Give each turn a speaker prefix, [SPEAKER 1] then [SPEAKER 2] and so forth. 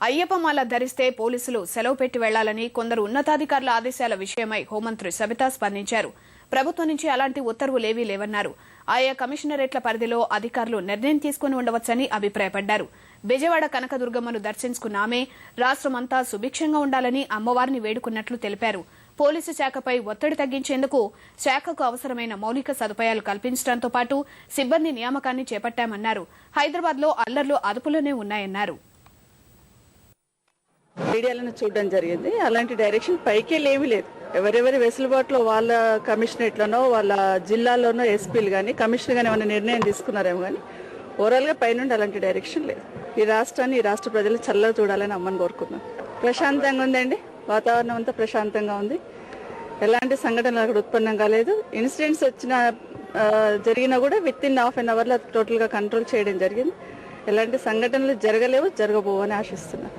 [SPEAKER 1] అయ్యప్పమాల ధరిస్తే పోలీసులు సెలవు పెట్టి వెళ్లాలని కొందరు ఉన్నతాధికారుల ఆదేశాల విషయమై హోంమంత్రి సబితా స్పందించారు. ప్రభుత్వం నుంచి అలాంటి ఉత్తర్వులేవీ లేవన్నారు. ఆయా కమిషనరేట్ల పరిధిలో అధికారులు నిర్ణయం తీసుకుని ఉండవచ్చని అభిప్రాయపడ్డారు. బెజవాడ కనకదుర్గమ్మను దర్శించుకున్న ఆమె రాష్ట్రమంతా సుభిక్షంగా ఉండాలని అమ్మవారిని వేడుకున్నట్లు తెలిపారు. పోలీసు శాఖపై ఒత్తిడి తగ్గించేందుకు శాఖకు అవసరమైన మౌలిక సదుపాయాలు కల్పించడంతో పాటు సిబ్బంది నియామకాన్ని చేపట్టామన్నారు. హైదరాబాద్లో అల్లర్లు అదుపులోనే ఉన్నాయన్నారు.
[SPEAKER 2] మీడియాలను చూడడం జరిగింది. అలాంటి డైరెక్షన్ పైకేలేమీ లేదు. ఎవరెవరి వెసులుబాటులో వాళ్ళ కమిషనరేట్లనో వాళ్ళ జిల్లాలోనో ఎస్పీలు కానీ కమిషనర్ కానీ ఏమైనా నిర్ణయం తీసుకున్నారేమో కానీ ఓవరాల్గా పైనుండి అలాంటి డైరెక్షన్ లేదు. ఈ రాష్ట్రాన్ని ఈ రాష్ట్ర ప్రజలు చల్లగా చూడాలని అమ్మని కోరుకున్నాం. ప్రశాంతంగా ఉందండి, వాతావరణం అంతా ప్రశాంతంగా ఉంది. ఎలాంటి సంఘటనలు అక్కడ ఉత్పన్నం కాలేదు. ఇన్సిడెంట్స్ జరిగినా కూడా విత్-ఇన్ హాఫ్ అన్ అవర్లో టోటల్గా కంట్రోల్ చేయడం జరిగింది. ఎలాంటి సంఘటనలు జరగలేవు, జరగబోవని ఆశిస్తున్నాను.